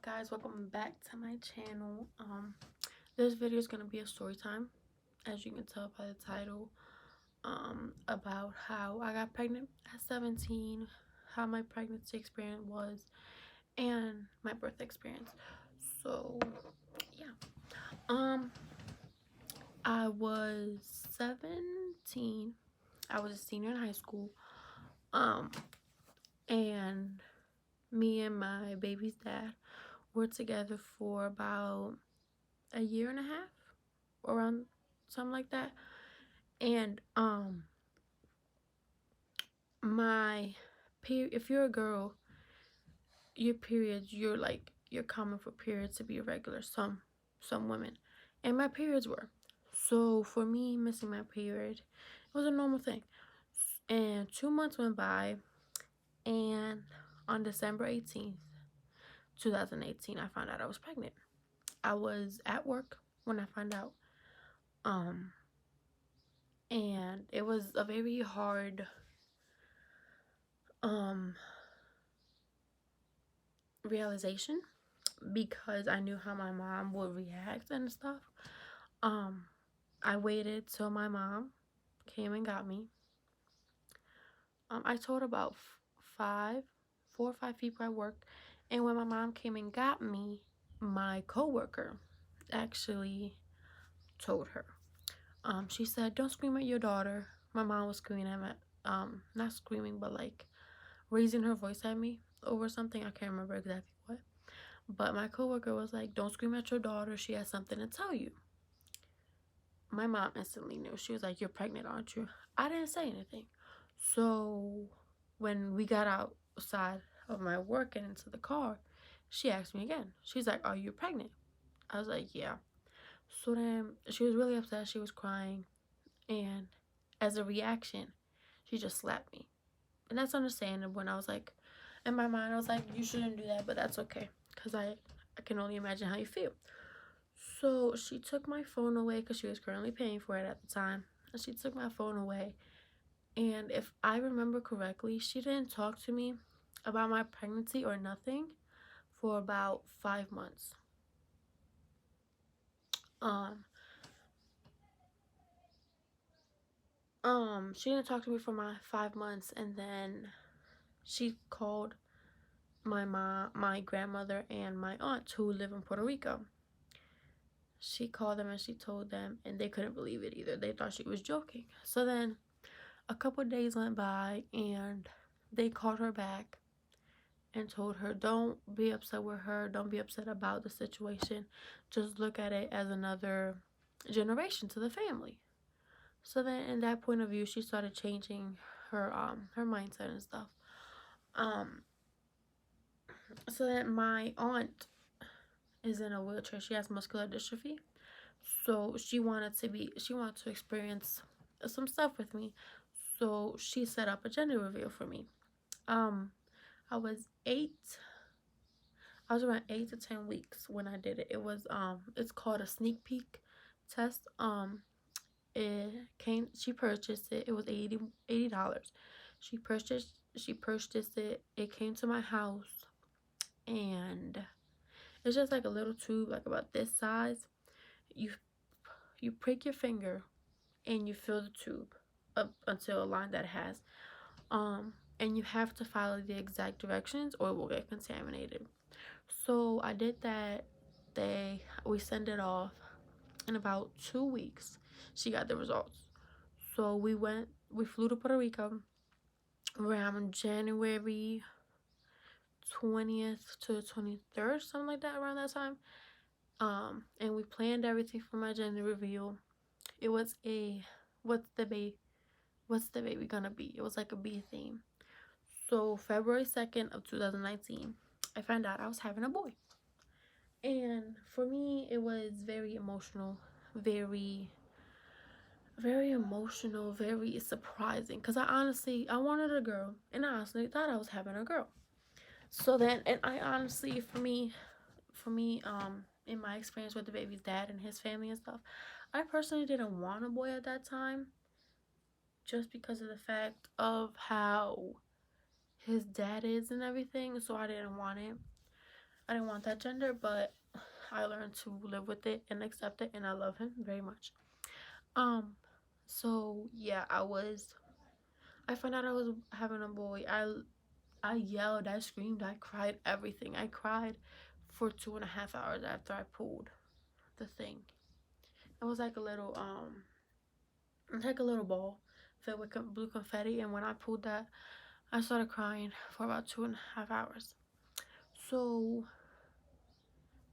up, guys? Welcome back to my channel. This video is gonna be a story time, as you can tell by the title. About how I got pregnant at 17, how my pregnancy experience was, and my birth experience. So yeah. I was 17. I was a senior in high school. And me and my baby's dad were together for about a year and a half, around something like that. And my period, if you're a girl, your periods, you're common for periods to be irregular, some women, and my periods were. So for me, missing my period, it was a normal thing. And 2 months went by, and on December 18th 2018, I found out I was pregnant. I was at work when I found out. And it was a very hard realization, because I knew how my mom would react and stuff. I waited till my mom came and got me. I told about four or five people at work, and when my mom came and got me, my coworker actually told her. She said, "Don't scream at your daughter." My mom was screaming at me, not screaming, but like raising her voice at me over something. I can't remember exactly what. But my coworker was like, "Don't scream at your daughter. She has something to tell you." My mom instantly knew. She was like, "You're pregnant, aren't you?" I didn't say anything. So when we got outside of my work and into the car, she asked me again. She's like, "Are you pregnant?" I was like, "Yeah." So then she was really upset. She was crying. And as a reaction, she just slapped me. And that's understandable. And I was like, in my mind, I was like, "You shouldn't do that, but that's okay." Because I can only imagine how you feel. So she took my phone away, because she was currently paying for it at the time. And she took my phone away. And if I remember correctly, she didn't talk to me about my pregnancy or nothing for about 5 months. She didn't talk to me for my 5 months, and then she called my mom, my grandmother, and my aunt, who live in Puerto Rico. She called them and she told them, and they couldn't believe it either. They thought she was joking. So then a couple of days went by, and they called her back and told her, "Don't be upset with her. Don't be upset about the situation. Just look at it as another generation to the family." So then in that point of view, she started changing her mindset and stuff. So that my aunt is in a wheelchair. She has muscular dystrophy. So she wanted to experience some stuff with me. So she set up a gender reveal for me. I was around 8 to 10 weeks when I did it. It was it's called a sneak peek test. She purchased it. It was $80. She purchased it. It came to my house, and it's just like a little tube, like about this size. You prick your finger and you fill the tube up until a line that it has. And you have to follow the exact directions or it will get contaminated. So I did that. We sent it off. In about 2 weeks, she got the results. So we flew to Puerto Rico around January 20th to 23rd, something like that, around that time. And we planned everything for my gender reveal. It was what's the baby gonna be? It was like a bee theme. So February 2nd of 2019, I found out I was having a boy. And for me, it was very emotional, very very surprising, because I wanted a girl, and I honestly thought I was having a girl. So then, and I honestly, for me, in my experience with the baby's dad and his family and stuff, I personally didn't want a boy at that time, just because of the fact of how his dad is and everything. So I didn't want it. I didn't want that gender, but I learned to live with it and accept it, and I love him very much. Um, so yeah, I found out I was having a boy. I yelled, I screamed, I cried, everything. I cried for 2.5 hours after I pulled the thing. It was like a little ball filled with blue confetti, and when I pulled that, I started crying for about 2.5 hours. So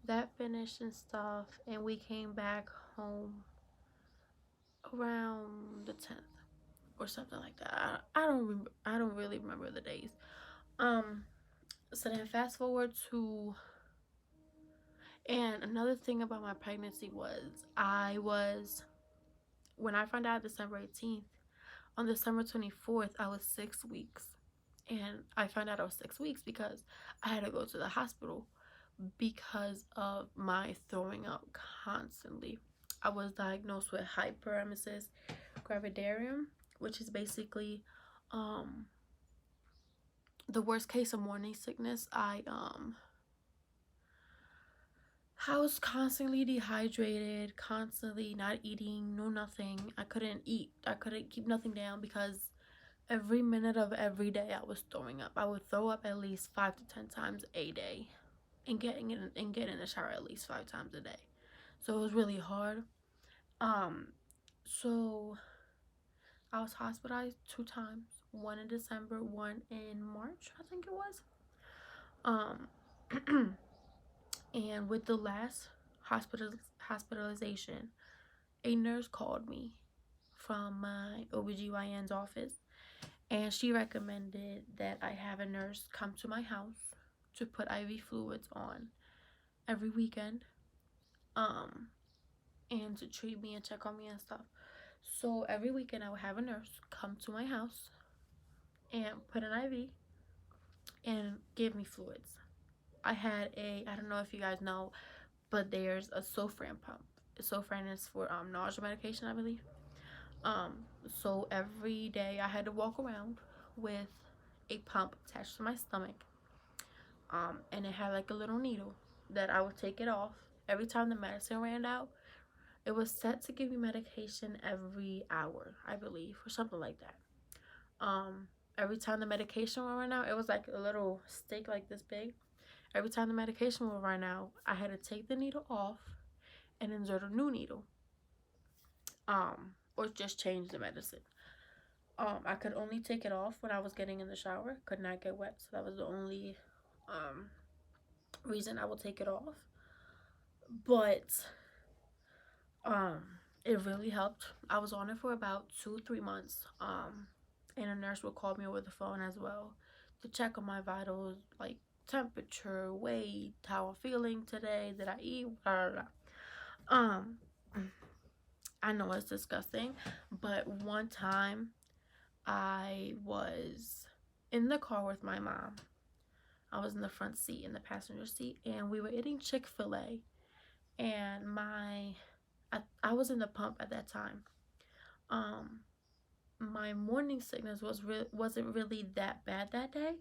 that finished and stuff, and we came back home around the 10th or something like that. I don't really remember the days. Um, so then fast forward to, and another thing about my pregnancy was when I found out December 18th, on December 24th, I was 6 weeks. And I found out I was 6 weeks because I had to go to the hospital because of my throwing up constantly. I was diagnosed with hyperemesis gravidarum, which is basically um, the worst case of morning sickness. I was constantly dehydrated, constantly not eating, no nothing. I couldn't eat. I couldn't keep nothing down because every minute of every day I was throwing up. I would throw up at least 5 to 10 times a day, and get in the shower at least 5 times a day. So it was really hard. Um, so I was hospitalized 2 times. One in December, one in March, I think it was. Um, and with the last hospitalization, a nurse called me from my OBGYN's office, and she recommended that I have a nurse come to my house to put IV fluids on every weekend, um, and to treat me and check on me and stuff. So every weekend I would have a nurse come to my house and put an IV and give me fluids. I don't know if you guys know, but there's a Sofran pump. Sofran is for nausea medication, I believe. So every day I had to walk around with a pump attached to my stomach. And it had like a little needle that I would take it off every time the medicine ran out. It was set to give me medication every hour, I believe, or something like that. Um, every time the medication would run out, it was like a little stick like this big. Every time the medication would run out, I had to take the needle off and insert a new needle. Or just change the medicine. I could only take it off when I was getting in the shower. Could not get wet, so that was the only um reason I would take it off. But um it really helped. I was on it for about 2-3 months. And a nurse would call me over the phone as well to check on my vitals, like temperature, weight, how I'm feeling today, did I eat, blah, blah, blah. I know it's disgusting, but one time I was in the car with my mom. I was in the front seat, in the passenger seat, and we were eating Chick-fil-A. And I was in the pump at that time. Um, my morning sickness wasn't really that bad that day,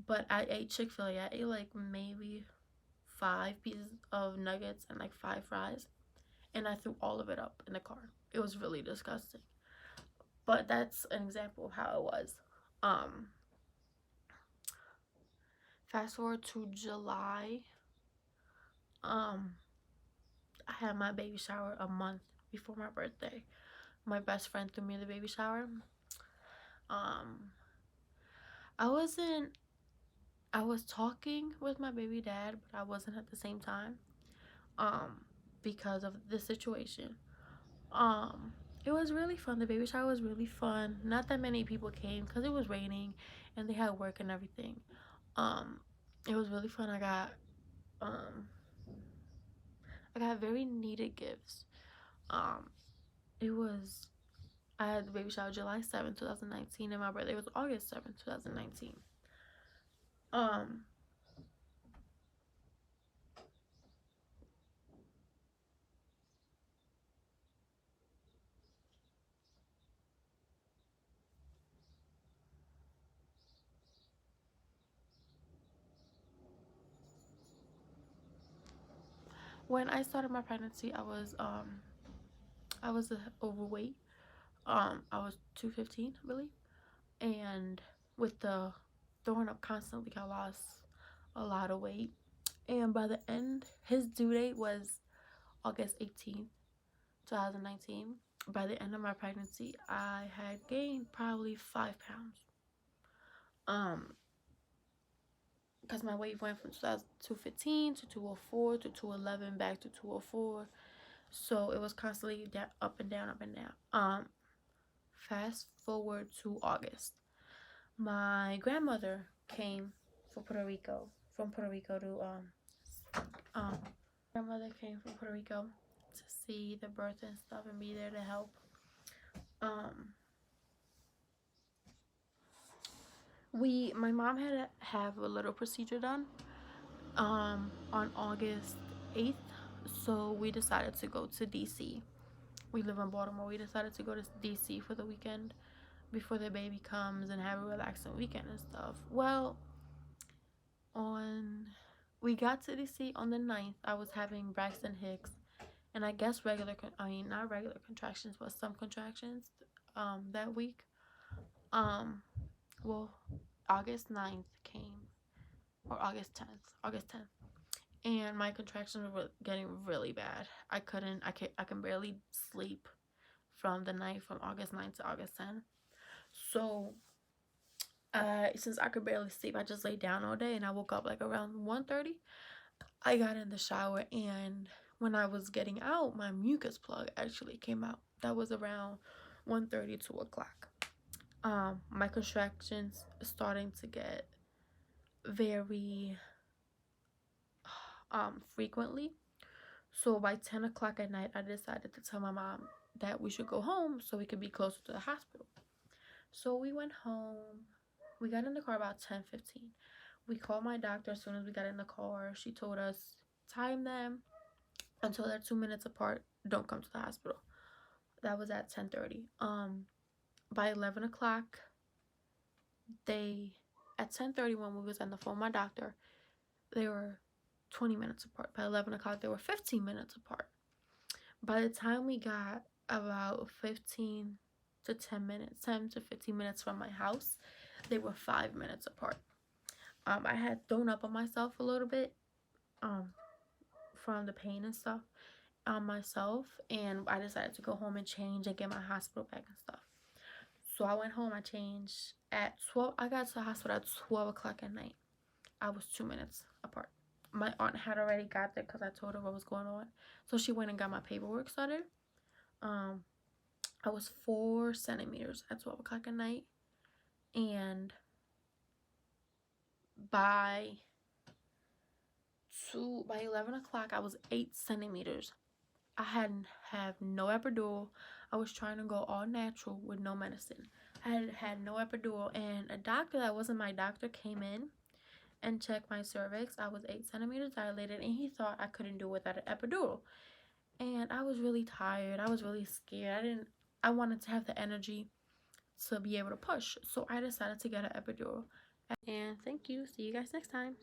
but I ate Chick-fil-A. I ate like maybe 5 pieces of nuggets and like 5 fries, and I threw all of it up in the car. It was really disgusting. But that's an example of how it was. Um, Fast forward to July. Um, I had my baby shower a month before my birthday. My best friend threw me the baby shower. Um, I wasn't. I was talking with my baby dad, but I wasn't at the same time. Um, because of the situation. Um, it was really fun. The baby shower was really fun. Not that many people came because it was raining, and they had work and everything. Um, it was really fun. Um, I got very needed gifts. Um, it was I had the baby shower July 7th, 2019, and my birthday was August 7th, 2019. Um, When I started my pregnancy, I was overweight. I was 215, I believe, and with the throwing up constantly, I lost a lot of weight. And by the end, his due date was August 18th, 2019. By the end of my pregnancy, I had gained probably 5 pounds. Because my weight went from 215 to 204 to 211 back to 204. So it was constantly up and down, up and down. Fast forward to August. My grandmother came from Puerto Rico to um grandmother came from Puerto Rico to see the birth and stuff and be there to help. Um, my mom had to have a little procedure done on August 8th, so we decided to go to DC. We live in Baltimore. We decided to go to DC for the weekend before the baby comes and have a relaxing weekend and stuff. Well, on we got to DC on the 9th. I was having Braxton Hicks, and I guess not regular contractions, but some contractions that week. Um, well, August 9th came, or August 10th, and my contractions were getting really bad. I can barely sleep from the night from August 9th to August 10th. So, since I could barely sleep, I just laid down all day, and I woke up like around 1:30. I got in the shower, and when I was getting out, my mucus plug actually came out. That was around 1:30, 2 o'clock. My contractions starting to get very frequently. So by 10 o'clock at night, I decided to tell my mom that we should go home so we could be closer to the hospital. So we went home. We got in the car about 10:15. We called my doctor as soon as we got in the car. She told us, time them until they're 2 minutes apart. Don't come to the hospital. That was at 10:30. By 11 o'clock, at 10:30 when we was on the phone with my doctor, they were 20 minutes apart. By 11 o'clock, they were 15 minutes apart. By the time we got about 10 to 15 minutes from my house, they were 5 minutes apart. I had thrown up on myself a little bit from the pain and stuff on myself, and I decided to go home and change and get my hospital bag and stuff. So I went home, I changed at 12. I got to the hospital at 12 o'clock at night. I was 2 minutes apart. My aunt had already got there because I told her what was going on. So she went and got my paperwork started. I was 4 centimeters at 12 o'clock at night. And by 11 o'clock, I was 8 centimeters. I hadn't have no epidural. I was trying to go all natural with no medicine. I had no epidural, and a doctor that wasn't my doctor came in and checked my cervix. I was 8 centimeters dilated, and he thought I couldn't do it without an epidural. And I was really tired. I was really scared. I wanted to have the energy to be able to push. So I decided to get an epidural. And thank you. See you guys next time.